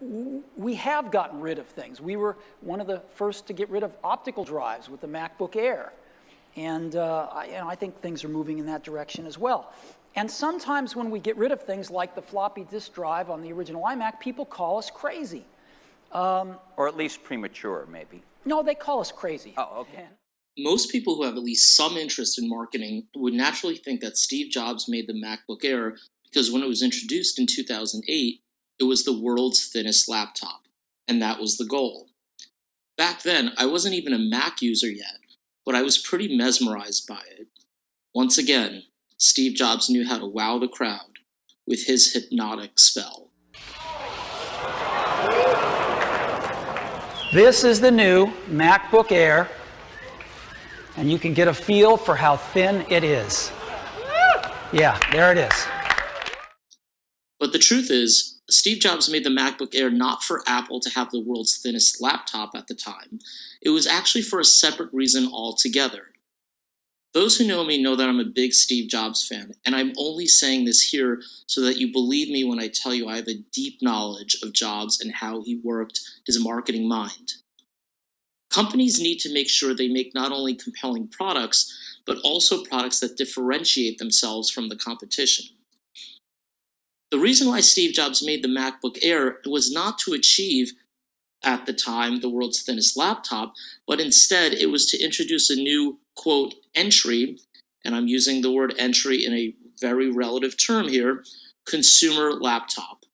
we have gotten rid of things. We were one of the first to get rid of optical drives with the MacBook Air. And I think things are moving in that direction as well. And sometimes when we get rid of things like the floppy disk drive on the original iMac, people call us crazy. Or at least premature, maybe. No, they call us crazy. Oh, okay. Most people who have at least some interest in marketing would naturally think that Steve Jobs made the MacBook Air because when it was introduced in 2008, it was the world's thinnest laptop, and that was the goal. Back then, I wasn't even a Mac user yet, but I was pretty mesmerized by it. Once again, Steve Jobs knew how to wow the crowd with his hypnotic spell. This is the new MacBook Air, and you can get a feel for how thin it is. Yeah, there it is. But the truth is, Steve Jobs made the MacBook Air not for Apple to have the world's thinnest laptop at the time. It was actually for a separate reason altogether. Those who know me know that I'm a big Steve Jobs fan, and I'm only saying this here so that you believe me when I tell you I have a deep knowledge of Jobs and how he worked his marketing mind. Companies need to make sure they make not only compelling products, but also products that differentiate themselves from the competition. The reason why Steve Jobs made the MacBook Air was not to achieve, at the time, the world's thinnest laptop, but instead it was to introduce a new, quote, entry, and I'm using the word entry in a very relative term here, consumer laptop.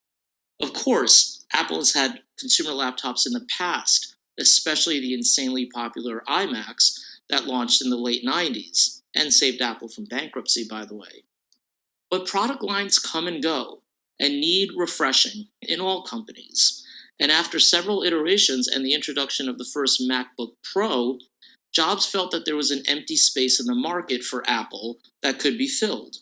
Of course, Apple has had consumer laptops in the past, especially the insanely popular iMacs that launched in the late 90s, and saved Apple from bankruptcy, by the way. But product lines come and go, and need refreshing in all companies. And after several iterations and the introduction of the first MacBook Pro, Jobs felt that there was an empty space in the market for Apple that could be filled.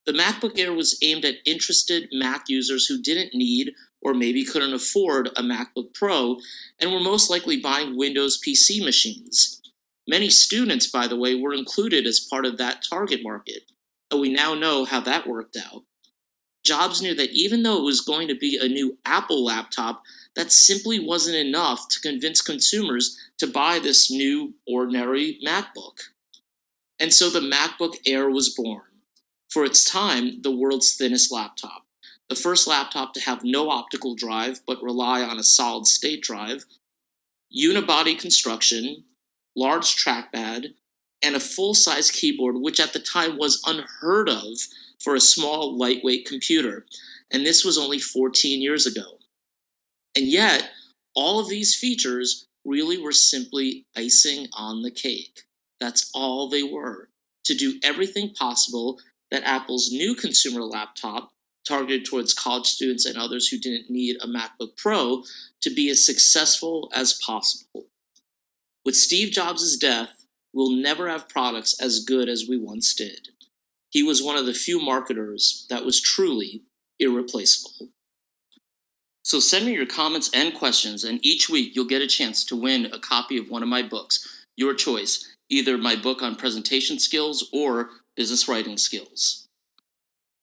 The MacBook Air was aimed at interested Mac users who didn't need or maybe couldn't afford a MacBook Pro and were most likely buying Windows PC machines. Many students, by the way, were included as part of that target market, and we now know how that worked out. Jobs knew that even though it was going to be a new Apple laptop, that simply wasn't enough to convince consumers to buy this new, ordinary MacBook. And so the MacBook Air was born. For its time, the world's thinnest laptop. The first laptop to have no optical drive but rely on a solid-state drive, unibody construction, large trackpad, and a full-size keyboard, which at the time was unheard of for a small, lightweight computer, and this was only 14 years ago. And yet, all of these features really were simply icing on the cake. That's all they were, to do everything possible that Apple's new consumer laptop, targeted towards college students and others who didn't need a MacBook Pro, to be as successful as possible. With Steve Jobs' death, we'll never have products as good as we once did. He was one of the few marketers that was truly irreplaceable. So send me your comments and questions, and each week you'll get a chance to win a copy of one of my books, your choice, either my book on presentation skills or business writing skills.